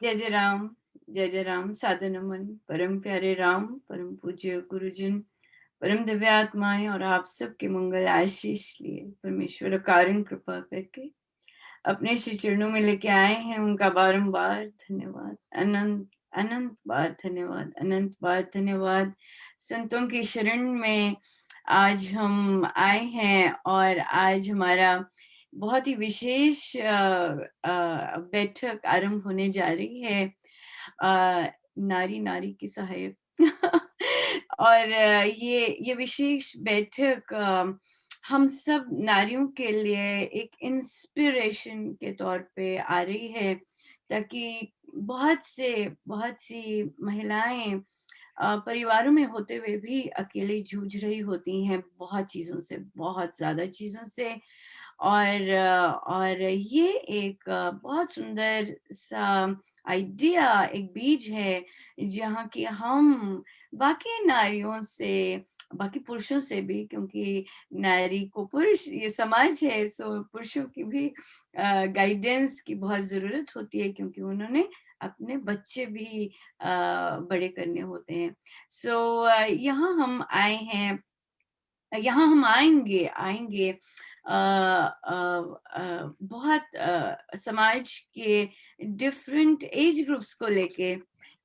जय जय राम, सादर नमन, परम प्यारे राम, परम पूज्य गुरुजन, परम दिव्य आत्माएं और आप सबके मंगल आशीष लिए परमेश्वर अकारण कृपा करके अपने श्री चरणों में लेके आए हैं। उनका बारंबार धन्यवाद, अनंत अनंत बार धन्यवाद, अनंत बार धन्यवाद। संतों की शरण में आज हम आए हैं और आज हमारा बहुत ही विशेष बैठक आरंभ होने जा रही है। नारी नारी की सहायक और ये विशेष बैठक हम सब नारियों के लिए एक इंस्पिरेशन के तौर पे आ रही है, ताकि बहुत सी महिलाएं परिवारों में होते हुए भी अकेले जूझ रही होती हैं बहुत चीज़ों से, बहुत ज़्यादा चीज़ों से। और ये एक बहुत सुंदर सा आइडिया, एक बीज है जहाँ की हम बाकी नारियों से, बाकी पुरुषों से भी, क्योंकि नारी को पुरुष ये समाज है, सो पुरुषों की भी गाइडेंस की बहुत ज़रूरत होती है, क्योंकि उन्होंने अपने बच्चे भी बड़े करने होते हैं। सो यहाँ हम आए हैं, यहाँ हम आएँगे आएँगे बहुत समाज के डिफरेंट एज ग्रुप्स को लेके,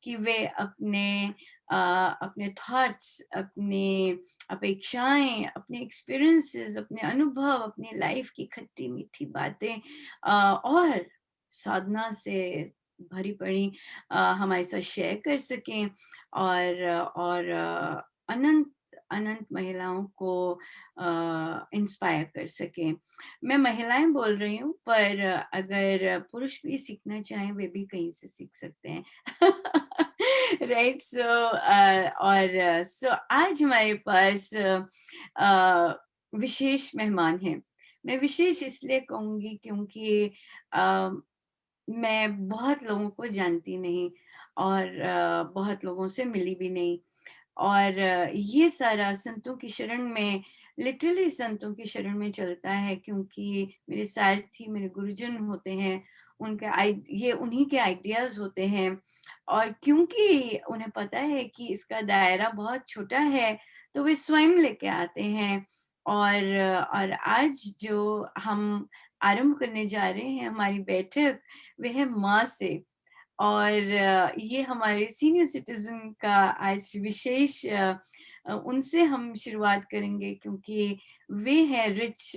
कि वे अपने थॉट्स, अपनी अपेक्षाएँ, अपने एक्सपीरियंसेस, अपने अनुभव, अपनी लाइफ की खट्टी-मीठी बातें और साधना से भरी पड़ी हमारे साथ शेयर कर सकें, और अनंत अनंत महिलाओं को इंस्पायर कर सकें। मैं महिलाएँ बोल रही हूँ, पर अगर पुरुष भी सीखना चाहें, वे भी कहीं से सीख सकते हैं। राइट, सो आज हमारे पास विशेष मेहमान हैं। मैं विशेष इसलिए कहूँगी क्योंकि अ, मैं बहुत लोगों को जानती नहीं और बहुत लोगों से मिली भी नहीं। और ये सारा संतों की शरण में, लिटरली संतों की शरण में चलता है, क्योंकि मेरे सारथी मेरे गुरुजन होते हैं, उनके ये उन्हीं के आइडियाज़ होते हैं। और क्योंकि उन्हें पता है कि इसका दायरा बहुत छोटा है, तो वे स्वयं लेके आते हैं। और आज जो हम आरंभ करने जा रहे हैं हमारी बैठक, वह है माँ से। और ये हमारे सीनियर सिटीज़न का आज विशेष उनसे हम शुरुआत करेंगे, क्योंकि वे हैं रिच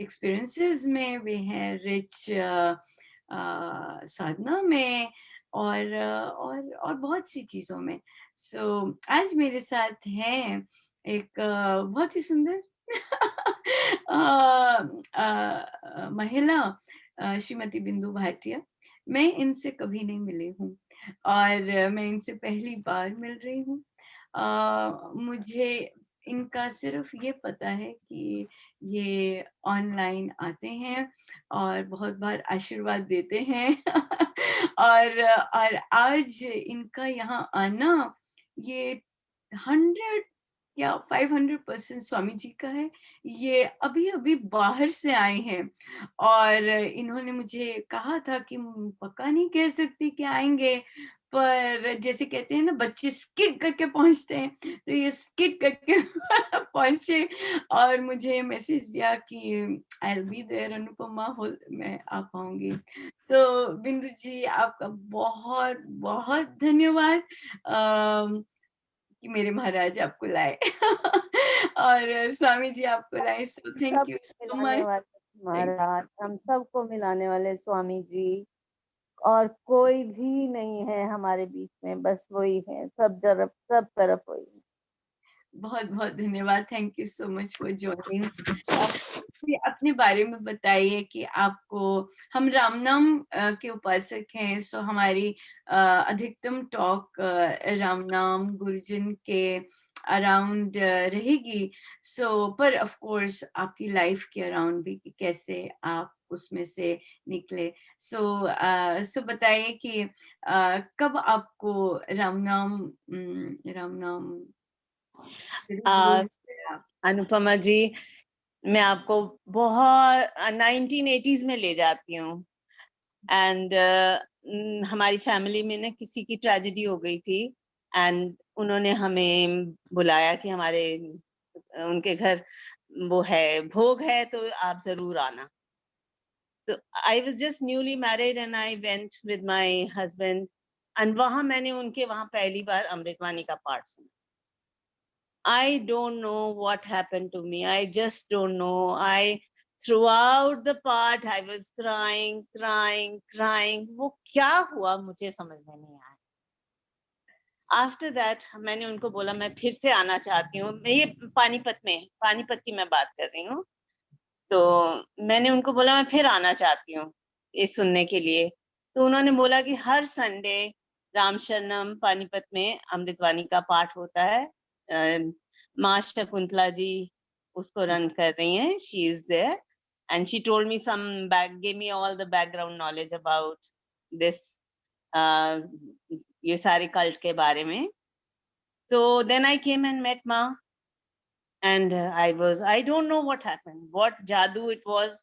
एक्सपीरियंसेस में, वे हैं रिच साधना में, और बहुत सी चीज़ों में। सो आज मेरे साथ हैं एक बहुत ही सुंदर अ महिला, श्रीमती बिंदु भाटिया। मैं इनसे कभी नहीं मिली हूँ और मैं इनसे पहली बार मिल रही हूँ। मुझे इनका सिर्फ़ ये पता है कि ये ऑनलाइन आते हैं और बहुत बार आशीर्वाद देते हैं। और आज इनका यहाँ आना, ये 100 या 500% स्वामी जी का है। ये अभी-अभी बाहर से आए हैं और इन्होंने मुझे कहा था कि पक्का नहीं कह सकती कि आएँगे, पर जैसे कहते हैं ना बच्चे स्किड करके पहुँचते हैं, तो ये स्किड करके पहुँचे और मुझे मैसेज दिया कि I will be there Anupama, हो मैं आ पाऊँगी। सो बिंदु जी, आपका बहुत-बहुत धन्यवाद कि मेरे महाराज आपको लाए। और स्वामी जी आपको लाए, सो थैंक यू सबको सो मिलाने मच। वाले थैंक महाराज, हम सबको मिलाने वाले स्वामी जी, और कोई भी नहीं है हमारे बीच में, बस वही है, सब तरफ वही है। बहुत-बहुत धन्यवाद। Thank you so much for joining. मुझे अपने बारे में बताइए कि आपको, हम राम नाम के उपासक हैं, सो हमारी अधिकतम टॉक राम नाम गुरुजन के अराउंड रहेगी। सो पर ऑफ कोर्स आपकी लाइफ के अराउंड भी, कि कैसे आप उसमें से निकले। सो बताइए कि कब आपको राम नाम ज़रूर अ, बोलिए आप। अनुपमा जी, मैं आपको बहुत 1980s में ले जाती हूँ। एंड हमारी फैमिली में ना किसी की ट्रेजेडी हो गई थी, एंड उन्होंने हमें बुलाया कि हमारे उनके घर वो है, भोग है, तो आप ज़रूर आना। तो I was just newly married and I went with my husband, and वहाँ मैंने उनके वहाँ पहली बार अमृतवाणी का पाठ सुना। I don't know what happened to me. I just don't know. Throughout the part, I was crying, crying, crying. वो क्या हुआ मुझे समझ में नहीं आया। After that, मैंने उनको बोला मैं फिर से आना चाहती हूँ। मैं ये पानीपत की मैं बात कर रही हूँ। तो मैंने उनको बोला मैं फिर आना चाहती हूँ ये सुनने के लिए। तो उन्होंने बोला कि हर संडे राम शरणम पानीपत में अमृतवाणी का पाठ होता है। माँ शकुंतला जी उसको रन कर रही हैं, she is there, and she told me give me all the background knowledge about this, ये सारे कल्ट के बारे में। तो then I came and met माँ, and I don't know what happened, what jadoo it was,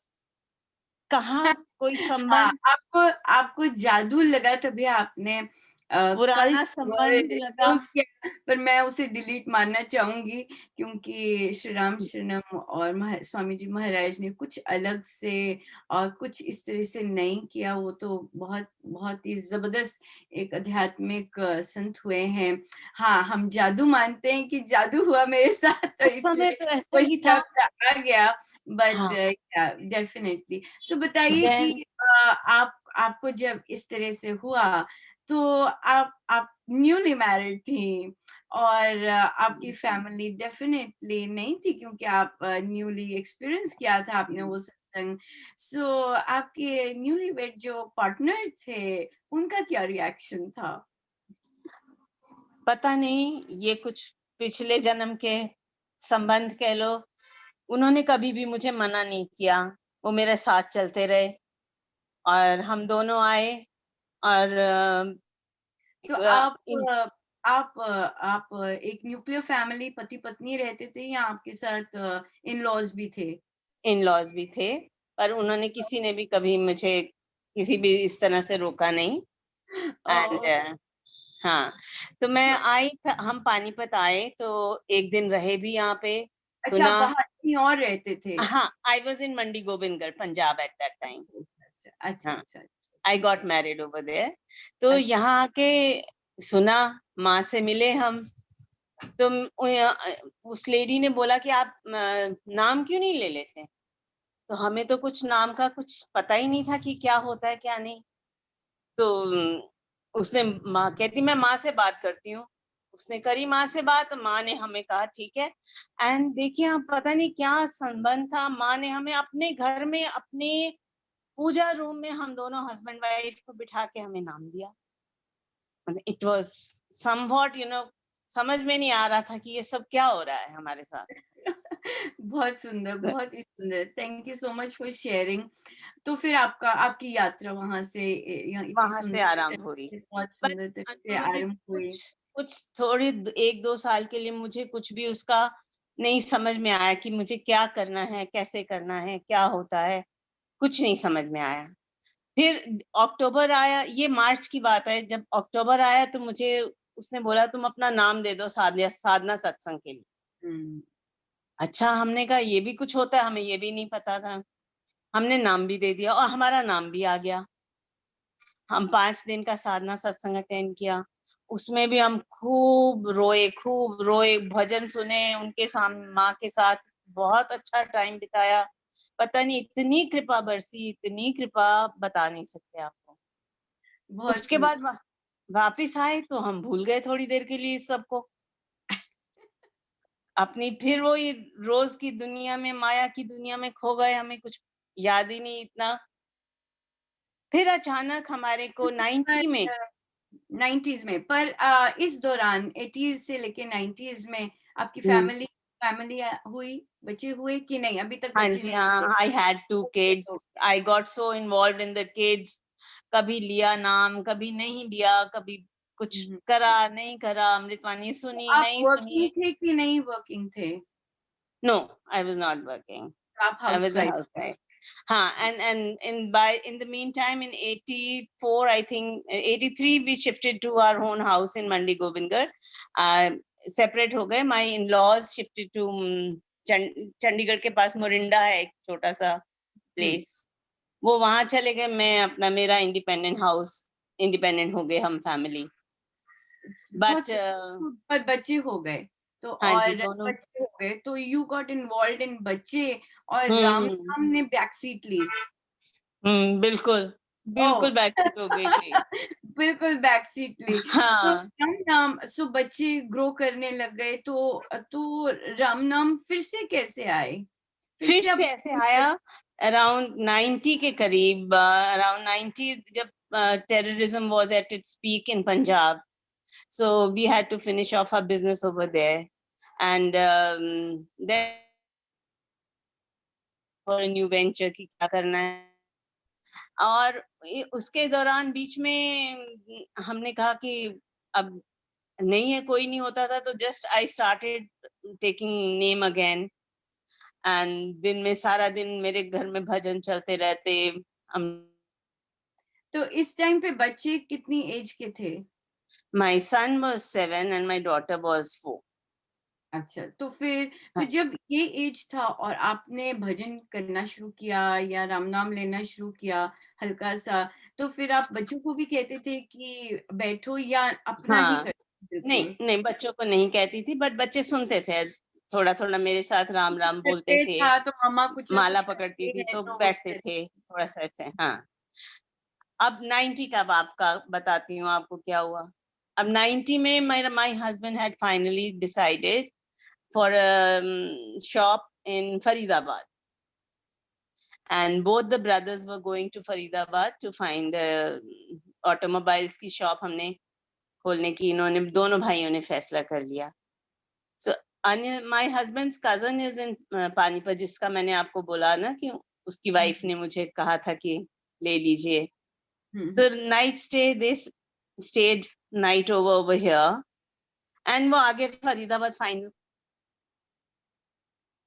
कहाँ कोई हाँ, संबंध, आपको आपको जादू लगा तभी आपने कल्ट पुराना संबंध वर्ड लगा। यूज़ किया, पर मैं उसे डिलीट मानना चाहूँगी क्योंकि श्री राम शरणम और स्वामी जी महाराज ने कुछ अलग से और कुछ इस तरह से नहीं किया, वो तो बहुत बहुत ही ज़बरदस्त एक आध्यात्मिक संत हुए हैं। हाँ, हम जादू मानते हैं कि जादू हुआ मेरे साथ तो उस समय इसलिए तो ऐसा वो ही था। शब्द आ गया, बट हाँ, या डेफिनिटली। सो बताइए कि देन आप आपको जब इस तरह से हुआ तो आप न्यूली मैरिड थी और आपकी फैमिली डेफिनेटली नहीं थी क्योंकि आप न्यूली एक्सपीरियंस किया था आपने वो सत्संग। सो आपके न्यूली वेड जो पार्टनर थे उनका क्या रिएक्शन था? पता नहीं ये कुछ पिछले जन्म के संबंध कह लो, उन्होंने कभी भी मुझे मना नहीं किया, वो मेरे साथ चलते रहे और हम दोनों आए और तो अ, इन आप एक न्यूक्लियर फैमिली पति-पत्नी रहते थे या आपके साथ इन-लॉज़ भी थे? इन-लॉज़ भी थे, पर उन्होंने किसी ने भी कभी मुझे किसी भी इस तरह से रोका नहीं, ओह! एंड हाँ, तो हम पानीपत आए तो एक दिन रहे भी यहाँ पे, अच्छा, आप सुना। वहाँ कहीं और रहते थे? हाँ, I was in Mandi Gobindgarh, Punjab at that time. अच्छा, अच्छा, अच्छा, हाँ, अच्छा, आई अच्छा, गॉट मैरिड ओवर देयर। तो अच्छा, यहाँ आके सुना, माँ से मिले हम, तो उस लेडी ने बोला कि आप नाम क्यों नहीं ले लेते? तो हमें तो कुछ नाम का कुछ पता ही नहीं था कि क्या होता है, क्या नहीं। तो उसने माँ कहती मैं माँ से बात करती हूँ। उसने करी माँ से बात, माँ ने हमें कहा ठीक है, एंड देखिए आप पता नहीं क्या संबंध था, माँ ने हमें अपने घर में अपने पूजा रूम में हम दोनों हस्बैंड वाइफ को बिठा के हमें नाम दिया। इट वाज़ समव्हाट समझ में नहीं आ रहा था कि ये सब क्या हो रहा है हमारे साथ। बहुत सुंदर, बहुत ही सुंदर। Thank you so much for sharing. तो फिर आपका आपकी यात्रा वहाँ से यहाँ इतनी वहाँ से सुंदर तरह आरंभ हुई। से बहुत बट सुंदर तरह से मुझे आरंभ हुई। कुछ कुछ थोड़ी 1-2 साल के लिए मुझे कुछ भी उसका नहीं समझ में आया कि मुझे क्या करना है, कैसे करना है, क्या होता है, कुछ नहीं समझ में आया। फिर अक्टूबर आया, ये मार्च की बात है, जब अक्टूबर आया तो मुझे उसने बोला तुम अपना नाम दे दो साधना साधना सत्संग के लिए। हुँ। अच्छा, हमने कहा ये भी कुछ होता है, हमें ये भी नहीं पता था। हमने नाम भी दे दिया और हमारा नाम भी आ गया। हम 5 दिन का साधना सत्संग अटेंड किया। उसमें भी हम खूब रोए, भजन सुने उनके माँ के साथ, बहुत अच्छा टाइम बिताया। पता नहीं इतनी कृपा बरसी, इतनी कृपा बता नहीं सकते आपको। बहुत उसके बाद सुंदर। वापिस आए तो हम भूल गए थोड़ी देर के लिए इस सबको। अपनी फिर वही रोज़ की दुनिया में, माया की दुनिया में खो गए, हमें कुछ याद ही नहीं इतना। फिर अचानक हमारे को पर 90 में 90s में पर इस दौरान 80s से लेके 90s में आपकी हुँ। फैमिली फैमिली हुई? बच्चे हुए कि नहीं? अभी तक हाँ बच्चे जी, नहीं थे? हाँ, I had 2 okay, kids, I got so involved in the kids, कभी लिया नाम, कभी नहीं लिया, कभी कुछ हुँ, हुँ। करा, नहीं करा, अमृतवाणी तो सुनी, आप नहीं वर्किंग सुनी। थे कि नहीं वर्किंग थे? No, I was not working, आप आई वाज़ अ हाउसवाइफ थे? हाउसवाइफ। हाँ, and in the meantime in 84, I think 83 we shifted to our own house in Mandi Govindgarh. Separate हो गए. My in-laws shifted to Chandigarh के पास Morinda है एक छोटा सा हुँ। प्लेस. वो वहां चले गए. मैं अपना मेरा इंडिपेंडेंट हाउस, इंडिपेंडेंट हो गए हम फैमिली. बहुत बट पर बच्चे हो गए, तो हाँ जी, और दोनों. बच्चे हो गए तो यू गॉट इन्वॉल्व्ड इन बच्चे और राम हम्म. राम ने बैक सीट ली। बिल्कुल. ओह! बिल्कुल बैक सीट हो गई थी. बिल्कुल बैक सीट ली। तो हाँ. राम नाम सो बच्चे ग्रो करने लग गए तो राम नाम फिर से कैसे आए? फिर फिर से आप से ऐसे आया अराउंड 90 के करीब. अराउंड 90 जब terrorism was at its peak in Punjab, so we had to finish off our business over there, and then for a new venture कि क्या करना है. और उसके दौरान बीच में हमने कहा कि अब नहीं है, कोई नहीं होता था, तो just I started taking name again. And दिन में सारा दिन मेरे घर में भजन चलते रहते. हम तो इस टाइम पे बच्चे कितनी एज के थे? My son was 7 and my daughter was 4. अच्छा, तो फिर हाँ. जब ये एज था और आपने भजन करना शुरू किया या राम नाम लेना शुरू किया हल्का-सा, तो फिर आप बच्चों को भी कहते थे कि बैठो या अपना ही हाँ. करते थे नहीं, बिल्कुल? नहीं बच्चों को नहीं कहती थी, बट बच्चे सुनते थे. थोड़ा-थोड़ा मेरे साथ राम-राम बोलते बर्थडे थे. था तो मम्मा कुछ ना माला कुछ पकड़ती करती थी है तो तो उस बैठते तरह थे थोड़ा-सा ऐसे. हाँ. अब 90 का अब आपका बताती हूँ आपको क्या हुआ. अब 90 में मेरा my husband had finally decided for a shop in Faridabad, and both the brothers were going to Faridabad to find automobiles की शॉप हमने खोलने की इन्होंने दोनों भाइयों ने फैसला कर लिया. So my husband's cousin is in Panipat, जिसका मैंने आपको बोला ना कि उसकी वाइफ हुँ, ने मुझे कहा था कि ले लीजिए. हुँ, तो हुँ। Night stay they stayed night over here, and वो आगे फरीदाबाद फाइनल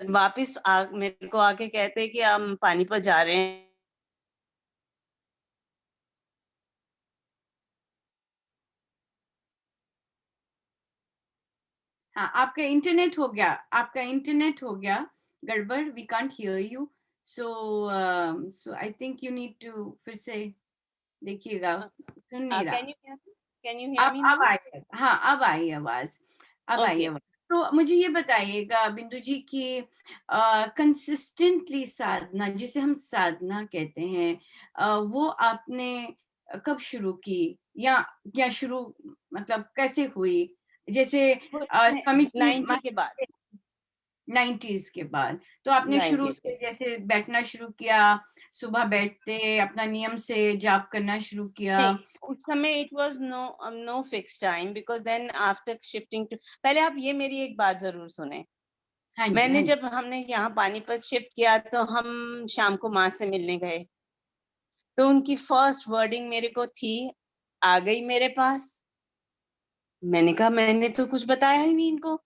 वापस मेरे को आके कहते कि हम पानीपत जा रहे हैं. हाँ, आपका इंटरनेट हो गया गड़बड़, we can't hear you. So I think you need to फिर से देखिएगा, सुन नहीं रहा। कैन यू हियर मी अब नाउ? आई है, हाँ, अब आई आवाज़, अब आई ओके. आवाज़। तो मुझे ये बताइएगा बिंदु जी कि कंसिस्टेंटली साधना जिसे हम साधना कहते हैं वो आपने कब शुरू की? या शुरू मतलब कैसे हुई? जैसे स्वामी जी 90 के बाद. 90s के बाद, तो आपने शुरू 90s के. से जैसे बैठना शुरू किया, सुबह बैठते अपना नियम से जाप करना शुरू किया। नहीं, उस समय it was no fix time, because then after shifting to, पहले आप ये मेरी एक बात ज़रूर सुनें. हाँ जी, मैंने हाँ जी। जब हमने यहाँ पानीपत शिफ्ट किया तो हम शाम को माँ से मिलने गए. तो उनकी फर्स्ट वर्डिंग मेरे को थी, "आ गई मेरे पास?" मैंने कहा मैंने तो कुछ बताया ही नहीं इनको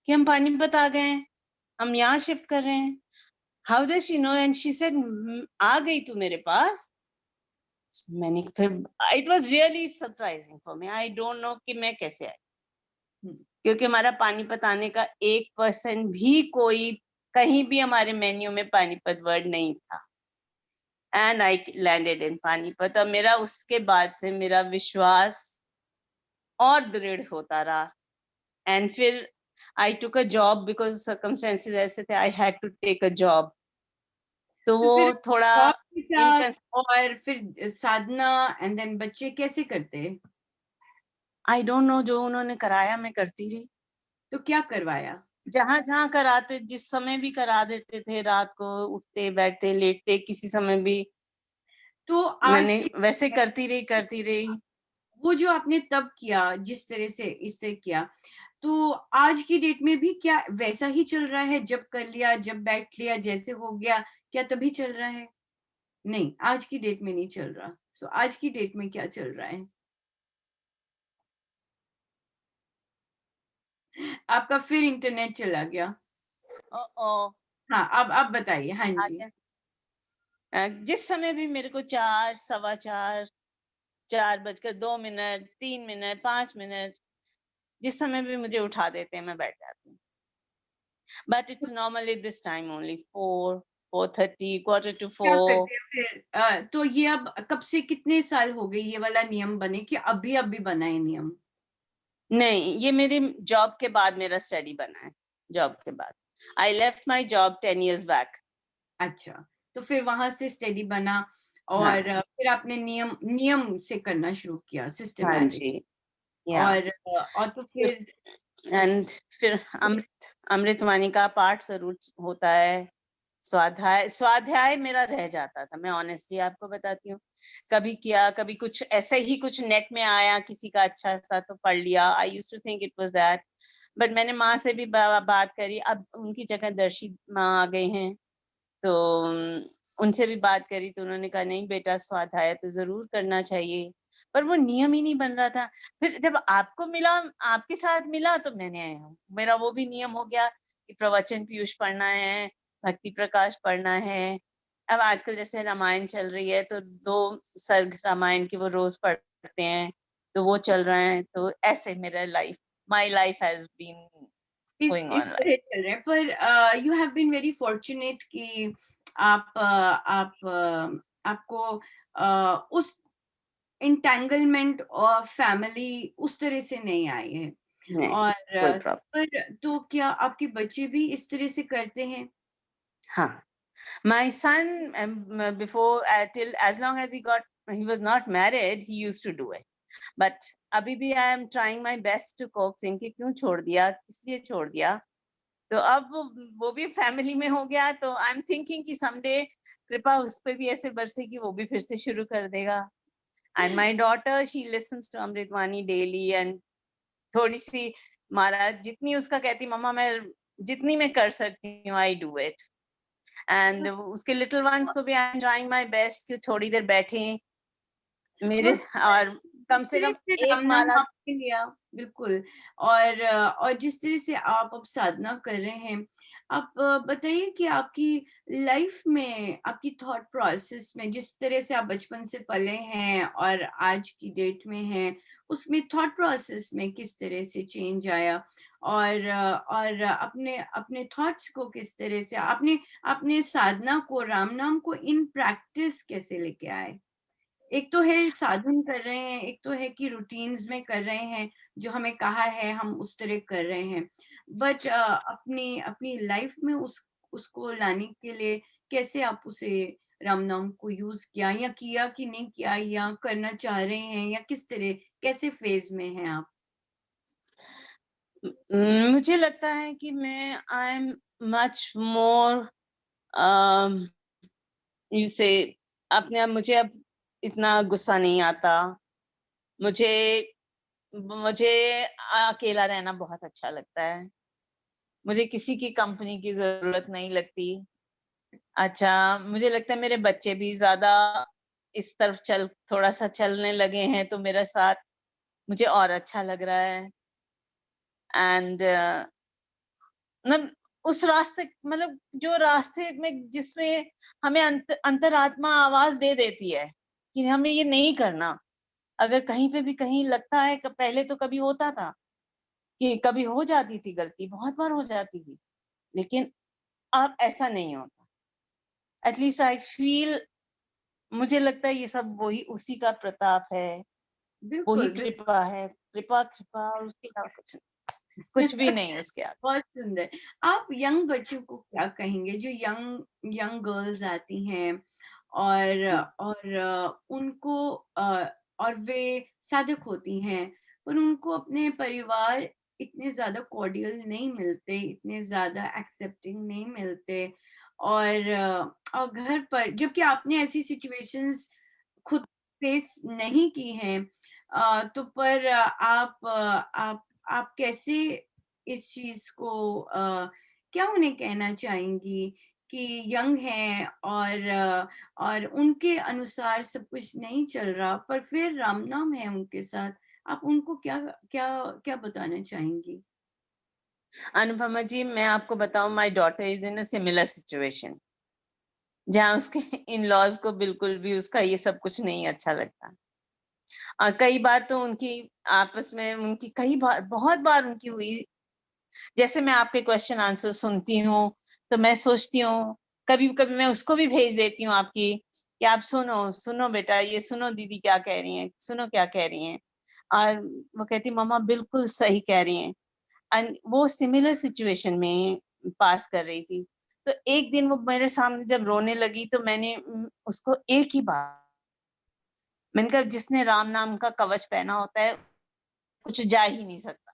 कि हम पानीपत आ गए हैं, हम यहाँ शिफ्ट कर रहे हैं. How does she know? And she said, "आ गई तू मेरे पास?" मैंने फिर it was really surprising for me. I don't know कि मैं कैसे आई, हुँ, क्योंकि हमारा पानीपत आने का 1% भी कोई कहीं भी हमारे मेन्यू में पानीपत वर्ड नहीं था. And I landed in Panipat, और मेरा उसके बाद से मेरा विश्वास और दृढ़ होता रहा. एंड फिर I took a job because circumstances ऐसे थे, I had to take a job. तो तो वो फिर थोड़ा जॉब के साथ इंटर और फिर साधना एंड देन बच्चे कैसे करते? आई डोंट नो, जो उन्होंने कराया मैं करती रही. तो क्या करवाया? जहाँ-जहाँ कराते, जिस समय भी करा देते थे, रात को उठते, बैठते, लेटते, किसी समय भी तो आज मैंने की वैसे करती रही. वो जो आपने तब किया, जिस तरह से इससे किया, तो आज की डेट में भी क्या वैसा ही चल रहा है? जब कर लिया, जब बैठ लिया, जैसे हो गया, क्या तभी चल रहा है? नहीं, आज की डेट में नहीं चल रहा। सो आज की डेट में क्या चल रहा है? आपका फिर इंटरनेट चला गया। ओह! हाँ, अब बताइए। हाँ आ जी। गया. जिस समय भी मेरे को 4, सवा 4, 4:02, 3 मिनट, 5 मिनट, जिस समय भी मुझे उठा देते हैं, मैं बैठ जाती हूँ। But it's normally this time only 4, 4:30, quarter to क्या 4। करते हैं फिर? तो ये अब कब से कितने साल हो गए ये वाला नियम बने कि अभी-अभी बना है नियम? नहीं, ये मेरे जॉब के बाद मेरा स्टडी बना है, जॉब के बाद। I left my job 10 years back. अच्छा, तो फिर वहाँ से स्टडी बना और हाँ, फिर आपने नियम नियम से करना शुरू किया हाँ सिस्टमैटिक जी, या और तो फिर एंड फिर अमृतवाणी का पाठ ज़रूर होता है। स्वाध्याय स्वाध्याय मेरा रह जाता था, मैं ऑनेस्टली आपको बताती हूँ। कभी किया, कभी कुछ ऐसे ही कुछ नेट में आया किसी का अच्छा सा तो पढ़ लिया। I used to think it was that. But मैंने माँ से भी बात करी, अब उनकी जगह दर्शी माँ आ गए हैं। तो उनसे भी बात करी तो उन्होंने कहा नहीं बेटा, स्वाध्याय तो ज़रूर करना चाहिए। पर वो नियम ही नहीं बन रहा था। फिर जब आपको मिला, आपके साथ मिला तो मेरा वो भी नियम हो गया कि प्रवचन पीयूष पढ़ना है, भक्ति प्रकाश पढ़ना है। अब आजकल जैसे रामायण चल रही है तो 2 सर्ग रामायण के वो रोज़ पढ़ते हैं, तो वो चल रहा है। तो ऐसे मेरा my life has been going इस ऑन तरह लाइक चल रहे हैं दिस। पर you have been very fortunate कि आपको उस एंटेंगलमेंट और फैमिली उस तरह से नहीं आई है नहीं, और कोई प्रॉब्लम। पर तो क्या आपके बच्चे भी इस तरह से करते हैं? हाँ। My son, before, till as long as he was not married, he used to do it. But अभी भी I am trying my best to coax him कि क्यों छोड़ दिया, किस लिए छोड़ दिया। तो अब वो भी फैमिली में हो गया, तो आई एम थिंकिंग कि someday कृपा उस पे भी ऐसे बरसे कि वो भी फिर से शुरू कर देगा। And my daughter, she listens to अमृतवाणी daily and थोड़ी सी महाराज जितनी उसका कहती मम्मा मैं जितनी मैं कर सकती हूँ आई डू इट। एंड उसके लिटिल वंस को भी I am trying my best कि थोड़ी देर बैठे मेरे, बहुत और कम जिस से तरह कम से एक राम नाम माला। आपने लिया बिल्कुल और जिस तरह से आप अब साधना कर रहे हैं, आप बताइए कि आपकी लाइफ में, आपकी थॉट प्रोसेस में जिस तरह से आप बचपन से पले हैं और आज की डेट में हैं, उसमें थॉट प्रोसेस में किस तरह से चेंज आया? और अपने अपने थॉट्स को किस तरह से आपने आपने साधना को, राम नाम को इन प्रैक्टिस कैसे लेके आए? एक तो है साधन कर रहे हैं, एक तो है कि रूटीन्स में कर रहे हैं, जो हमें कहा है हम उस तरह कर रहे हैं। बट अपनी अपनी लाइफ में उसको लाने के लिए कैसे आप उसे राम नाम को यूज़ किया या किया कि नहीं किया या करना चाह रहे हैं या किस तरह कैसे फ़ेज़ में हैं आप? मुझे लगता है कि मैं I am much more you से अपने आप, मुझे अब इतना गुस्सा नहीं आता। मुझे मुझे अकेला रहना बहुत अच्छा लगता है। मुझे किसी की कंपनी की जरूरत नहीं लगती। अच्छा, मुझे लगता है मेरे बच्चे भी ज़्यादा इस तरफ थोड़ा-सा चलने लगे हैं, तो मेरा साथ मुझे और अच्छा लग रहा है। एंड मतलब उस रास्ते, मतलब जो रास्ते में जिसमें हमें अंतरात्मा आवाज़ दे देती है कि हमें ये नहीं करना। अगर कहीं पे भी कहीं लगता है क पहले तो कभी होता था कि कभी हो जाती थी गलती, बहुत बार हो जाती थी, लेकिन अब ऐसा नहीं होता। एट लीस्ट आई फील, मुझे लगता है ये सब वही उसी का प्रताप है, वही बिल्कुल, कृपा है। कृपा, कृपा और उसके अलावा कुछ भी नहीं उसके आगे। बहुत सुंदर। आप यंग बच्चों को क्या कहेंगे जो यंग यंग गर्ल्स आती हैं और हुँ, उनको और वे साधक होती हैं, पर उनको अपने परिवार इतने ज़्यादा कॉर्डियल नहीं मिलते, इतने ज़्यादा एक्सेप्टिंग नहीं मिलते और घर पर जबकि आपने ऐसी सिचुएशंस खुद फेस नहीं की हैं तो पर आप कैसे इस चीज़ को क्या उन्हें कहना चाहेंगी कि यंग हैं और उनके अनुसार सब कुछ नहीं चल रहा, पर फिर राम-नाम है उनके साथ, आप उनको क्या क्या क्या बताना चाहेंगी? अनुपमा जी, मैं आपको बताऊँ, my daughter is in a similar situation. जहाँ उसके इन-लॉज़ को बिल्कुल भी उसका ये सब कुछ नहीं अच्छा लगता। कई बार तो उनकी आपस में उनकी कई बार बहुत बार उनकी हुई। जैसे मैं आपके क्वेश्चन आंसर सुनती हूँ, तो मैं सोचती हूँ, कभी-कभी मैं उसको भी भेज देती हूँ आपकी, कि आप सुनो, सुनो बेटा, ये सुनो दीदी क्या कह रही हैं, सुनो क्या कह रही हैं। और वो कहती मम्मा बिल्कुल सही कह रही हैं। एंड वो सिमिलर सिचुएशन में पास कर रही थी। तो एक दिन वो मेरे सामने जब रोने लगी तो मैंने उसको एक ही बात, मैंने कहा जिसने राम नाम का कवच पहना होता है, कुछ जा ही नहीं सकता।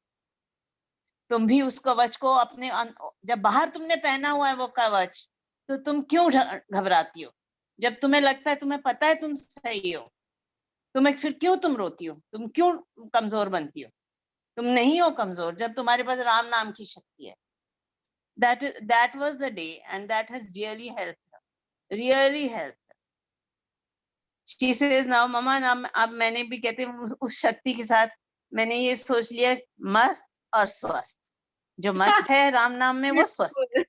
तुम भी उस कवच को अपने जब बाहर तुमने पहना हुआ है वो कवच, तो तुम क्यों घबराती हो? जब तुम्हें लगता है, तुम्हें पता है तुम सही हो, तुम्हें फिर क्यों तुम रोती हो? तुम क्यों कमज़ोर बनती हो? तुम नहीं हो कमज़ोर जब तुम्हारे पास राम नाम की शक्ति है। That was the day and that has really helped her, really helped her. She says now मम्मा ना अब मैंने भी कहते हैं उस शक्ति के साथ मैंने ये सोच लिया, मस्त और स्वस्थ। जो मस्त है राम नाम में वो स्वस्थ बिल्कुल।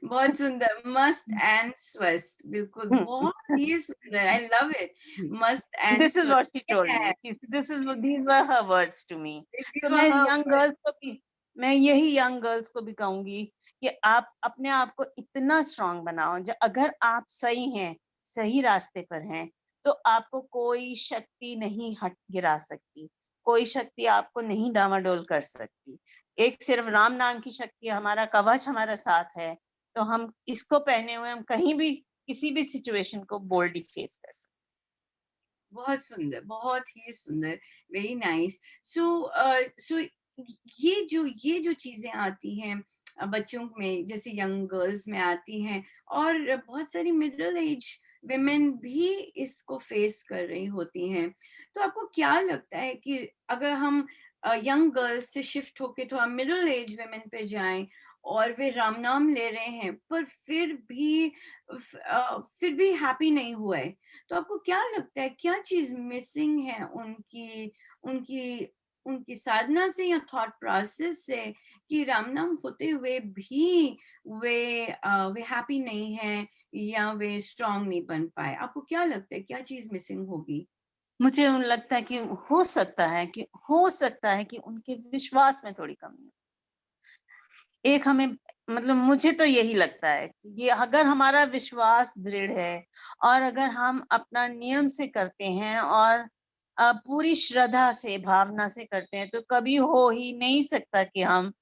बहुत सुंदर, मस्त है। एंड स्वस्थ, बिल्कुल, हुँ। बहुत ही सुंदर, आई लव इट, मस्त एंड This is स्वस्थ। what she told me. This is what these were her words to me. दीदी So वो मैं हाँ, यंग गर्ल्स को भी मैं यही यंग गर्ल्स को भी कहूंगी कि आप अपने आप को इतना स्ट्रांग बनाओ, अगर आप सही हैं, सही रास्ते पर हैं, तो आपको कोई शक्ति नहीं हट गिरा सकती, कोई शक्ति आपको नहीं डामाडोल कर सकती। एक सिर्फ राम नाम की शक्ति हमारा कवच हमारा साथ है, तो हम इसको पहने हुए हम कहीं भी किसी भी सिचुएशन को बोल्डली फेस कर सकते बहुत सुंदर, बहुत ही सुंदर, वेरी नाइस। सो सो ये जो चीज़ें आती हैं बच्चों में, जैसे यंग गर्ल्स में आती हैं, और बहुत सारी मिडल एज वुमेन भी इसको फेस कर रही होती हैं। तो आपको क्या लगता है कि अगर हम यंग गर्ल्स से शिफ्ट होके थोड़ा मिडल एज वुमेन पे जाएँ और वे राम नाम ले रहे हैं, पर फिर भी हैप्पी नहीं हुए, तो आपको क्या लगता है क्या चीज़ मिसिंग है उनकी उनकी उनकी साधना से या थॉट प्रोसेस से, कि राम नाम होते हुए भी वे हैप्पी नहीं हैं या वे स्ट्रांग नहीं बन पाए? आपको क्या लगता है क्या चीज़ मिसिंग होगी? मुझे लगता है कि हो सकता है कि उनके विश्वास में थोड़ी कमी है। एक हमें मतलब मुझे तो यही लगता है कि ये अगर हमारा विश्वास दृढ़ है और अगर हम अपना नियम से करते हैं और पूरी श्रद्धा से, भावना से करते हैं, तो कभी हो ही नहीं सकता कि हम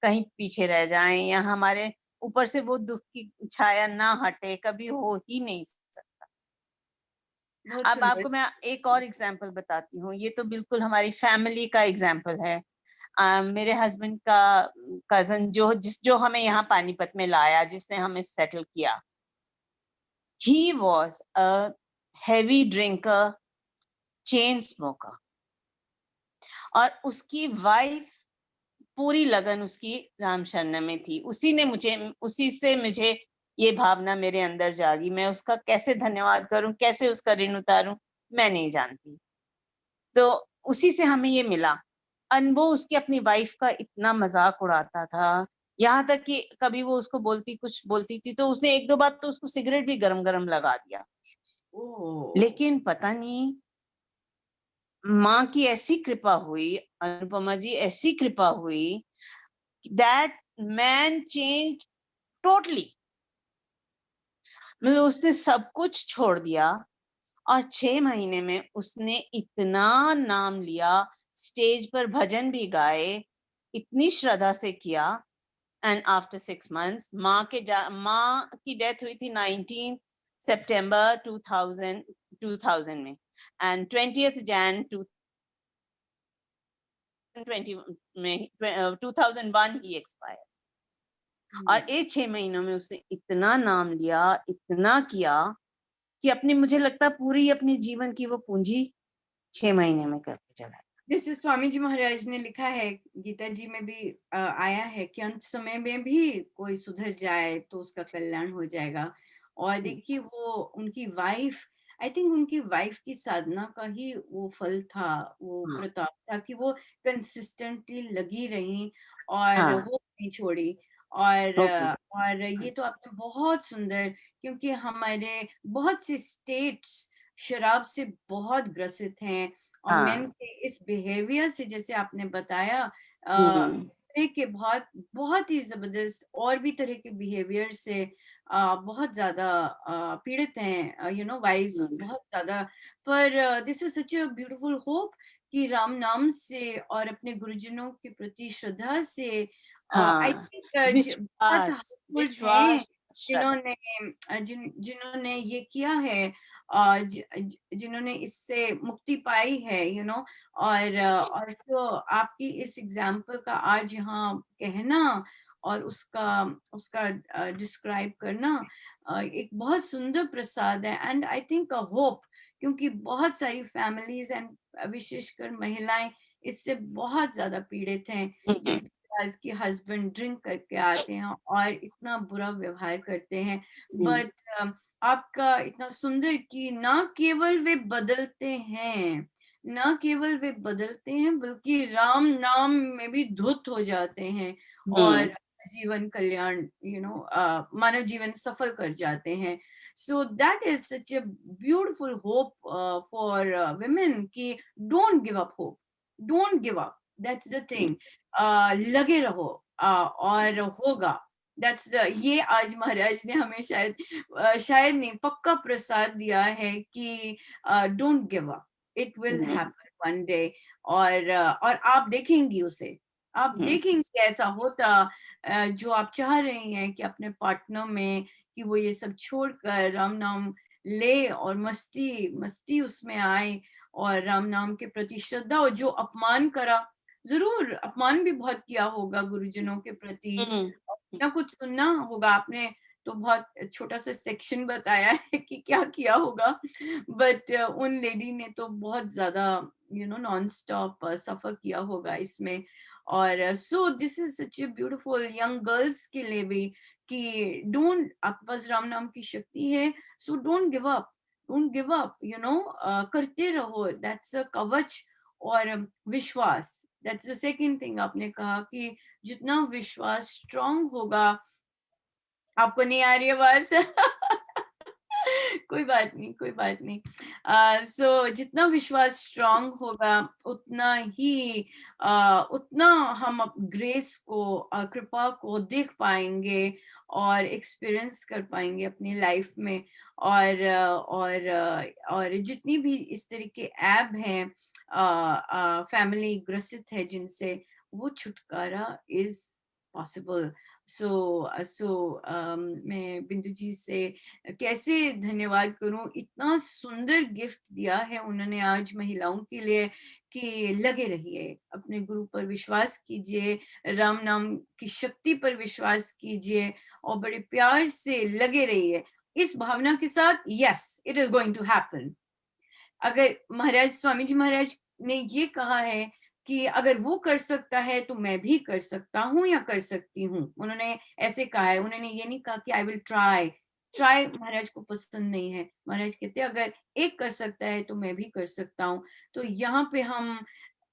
कहीं पीछे रह जाएँ या हमारे ऊपर से वो दुःख की छाया ना हटे, कभी हो ही नहीं सकता। बहुत अब सुंदर। आपको मैं एक और एग्ज़ाम्पल बताती हूँ, ये तो बिल्कुल हमारी फैमिली का एग्ज़ाम्पल है। मेरे हस्बैंड का कज़न जो हमें यहाँ पानीपत में लाया, जिसने हमें सेटल किया, he was a heavy drinker, chain smoker और उसकी वाइफ पूरी लगन उसकी राम शरण में थी। उसी से मुझे ये भावना मेरे अंदर जागी। मैं उसका कैसे धन्यवाद करूँ, कैसे उसका ऋण उतारूँ, मैं नहीं जानती। तो उसी से हमें ये मिला। वो उसकी अपनी वाइफ का इतना मज़ाक उड़ाता था, यहाँ तक कि कभी वो उसको कुछ बोलती थी तो उसने 1-2 बार तो उसको सिगरेट भी गरम-गरम लगा दिया। ओह! लेकिन पता नहीं माँ की ऐसी कृपा हुई, अनुपमा जी ऐसी कृपा हुई दैट मैन चेंज्ड टोटली। मतलब उसने सब कुछ छोड़ दिया और 6 महीने में उसने इतना नाम लिया, स्टेज पर भजन भी गाए, इतनी श्रद्धा से किया। एंड आफ्टर 6 मंथ्स माँ की डेथ हुई थी 19 सितंबर 2000 में एंड 20th जैन 2020 में 2001 ही एक्सपायर। हुँ। और ये 6 महीनों में उसने इतना नाम लिया, इतना किया कि अपनी मुझे लगता है पूरी अपने जीवन की वो पूंजी 6 महीने में करके चला गया। जैसे स्वामी जी महाराज ने लिखा है, गीता जी में भी आया है कि अंत समय में भी कोई सुधर जाए तो उसका कल्याण हो जाएगा। और हुँ, देखिए वो उनकी वाइफ, आई थिंक उनकी वाइफ की साधना का ही वो फल था, वो हाँ, प्रताप था कि वो कंसिस्टेंटली लगी रहीं और हाँ, होप नहीं छोड़ी। ओके। और ये तो आपने बहुत सुंदर, क्योंकि हमारे बहुत से स्टेट्स शराब से बहुत ग्रसित हैं, और मेन हाँ। के इस बिहेवियर से, जैसे आपने बताया, हम्म। तरह के बहुत बहुत ही जबरदस्त और भी तरह के बिहेवियर से बहुत ज्यादा पीड़ित हैं, वाइफ्स हम्म। बहुत ज्यादा। पर this is such a beautiful hope कि राम नाम से और अपने गुरुजनों के प्रति श्रद्धा से, आई हाँ, थिंक बहुत विश्वास, हाउसफुल हैं विश्वास, श्रद्धा। जिन्होंने जिन्होंने ये किया है, जिन्होंने इससे मुक्ति पाई है, और सो आपकी इस एग्जाम्पल का आज यहाँ कहना और उसका उसका डिस्क्राइब करना एक बहुत सुंदर प्रसाद है, and I think a hope, क्योंकि बहुत सारी फैमिलीज एंड विशेषकर महिलाएं इससे बहुत ज्यादा पीड़ित हैं, हम्म। जिस आज के हस्बैंड ड्रिंक करके आते हैं और इतना बुरा व्यवहार करते हैं। हम्म। बट आपका इतना सुंदर कि ना केवल वे बदलते हैं, ना केवल वे बदलते हैं, बल्कि राम नाम में भी धुत हो जाते हैं और हम्म। जीवन कल्याण, मानव जीवन सफल कर जाते हैं। So that is such a beautiful hope for women कि don't give up hope, don't give up, that's the thing. लगे रहो, और होगा। दैट्स ये आज महाराज ने हमें शायद नहीं, पक्का प्रसाद दिया है कि don't give up, it will hmm. Happen one day. और आप देखेंगी उसे, आप हम्म। देखेंगे ऐसा होता, जो आप चाह रही हैं कि अपने पार्टनर में, कि वो ये सब छोड़कर राम नाम ले और मस्ती मस्ती उसमें आए, और राम नाम के प्रति श्रद्धा, और जो अपमान करा, जरूर अपमान भी बहुत किया होगा गुरुजनों के प्रति, हम्म। ना कुछ सुनना होगा आपने, तो बहुत छोटा सा सेक्शन बताया है कि क्या किया होगा, बट उन लेडी ने तो बहुत ज्यादा नॉन स्टॉप सफर किया होगा इसमें। और so this is such a beautiful young girls के लिए भी कि डोंट, आपके पास राम नाम की शक्ति है, so don't give up, don't give up, करते रहो, दैट्स अ कवच। और विश्वास, दैट्स द सेकंड थिंग आपने कहा कि जितना विश्वास स्ट्रांग होगा, आपको नहीं आ रही है आवाज? कोई बात नहीं, कोई बात नहीं। सो जितना विश्वास स्ट्रांग होगा, उतना ही उतना हम ग्रेस को, कृपा को देख पाएंगे और एक्सपीरियंस कर पाएंगे अपनी लाइफ में। और जितनी भी इस तरह के ऐप हैं, फैमिली ग्रसित है जिनसे, वो छुटकारा इज पॉसिबल। सो मैं बिंदु जी से कैसे धन्यवाद करूं, इतना सुंदर गिफ्ट दिया है उन्होंने आज महिलाओं के लिए कि लगे रहिए, अपने गुरु पर विश्वास कीजिए, राम नाम की शक्ति पर विश्वास कीजिए, और बड़े प्यार से लगे रहिए इस भावना के साथ, yes it is going to happen. अगर महाराज, स्वामी जी महाराज ने ये कहा है कि अगर वो कर सकता है तो मैं भी कर सकता हूँ या कर सकती हूँ, उन्होंने ऐसे कहा है, उन्होंने ये नहीं कहा कि आई विल ट्राई। ट्राई महाराज को पसंद नहीं है, महाराज कहते हैं अगर एक कर सकता है तो मैं भी कर सकता हूँ। तो यहाँ पे हम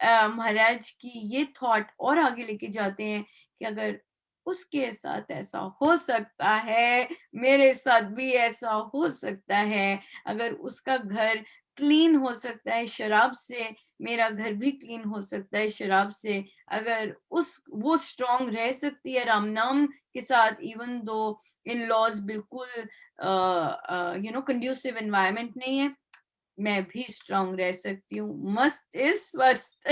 महाराज की ये थॉट और आगे लेके जाते हैं कि अगर उसके साथ ऐसा हो सकता है, मेरे साथ भी ऐसा हो सकता है। अगर उसका घर क्लीन हो सकता है शराब से, मेरा घर भी क्लीन हो सकता है शराब से। अगर उस वो स्ट्रांग रह सकती है राम नाम के साथ, इवन दो इन लॉज बिल्कुल कंड्यूसिव एनवायरनमेंट नहीं है, मैं भी स्ट्रांग रह सकती हूँ। मस्त इज स्वस्थ।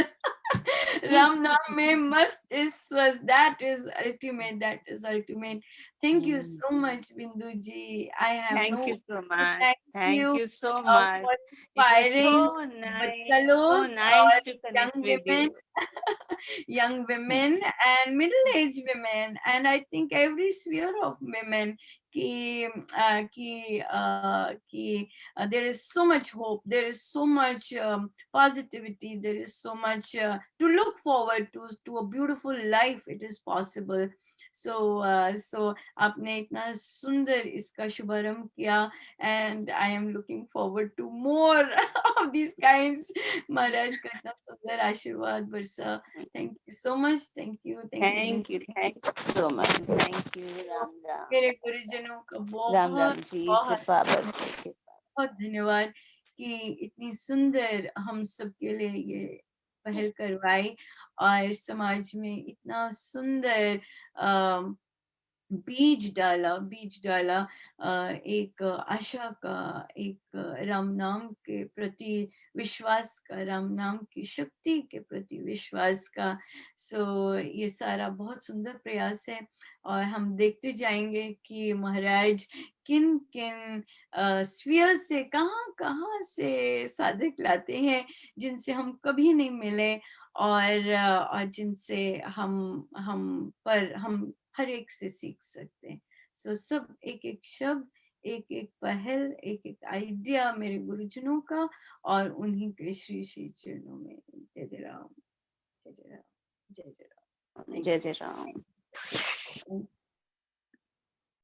राम नाम में मस्त इज स्वस्थ, that is ultimate, that is ultimate. Thank you hmm. So much Bindu ji, I have Thank no you so to much. thank Thank you you so much. for It was inspiring so nice, बच्चा so लोग nice और to young connect with women, you. young Hmm. women and middle-aged women, and I think every sphere of women कि there is so much hope, there is so much positivity, there is so much to look forward to a beautiful life, it is possible. So आपने इतना सुंदर इसका शुभारंभ किया, and I am looking forward to more of this kinds. महाराज का इतना सुंदर आशीर्वाद बरसा। Thank you so much, thank you thank you so much, thank you. Ram Ram. मेरे गुरुजनों का राम बहुत राम जी, बहुत कृपा बरसे। बहुत धन्यवाद कि इतनी सुंदर हम सबके लिए ये पहल करवाई, और समाज में इतना सुंदर अ, बीज डाला एक आशा का, एक राम नाम के प्रति विश्वास का, राम नाम की शक्ति के प्रति विश्वास का। ये सारा बहुत सुंदर प्रयास है, और हम देखते जाएंगे कि महाराज किन किन स्फीयर से, कहाँ कहाँ से साधक लाते हैं जिनसे हम कभी नहीं मिले, और जिनसे हम हर एक से सीख सकते हैं। सब एक एक शब्द, एक एक पहल, एक एक आइडिया मेरे गुरुजनों का, और उन्हीं के श्री श्री चरणों में। जय जय राम, जय जय राम, जय जय राम। थैंक जय यू। जय राम।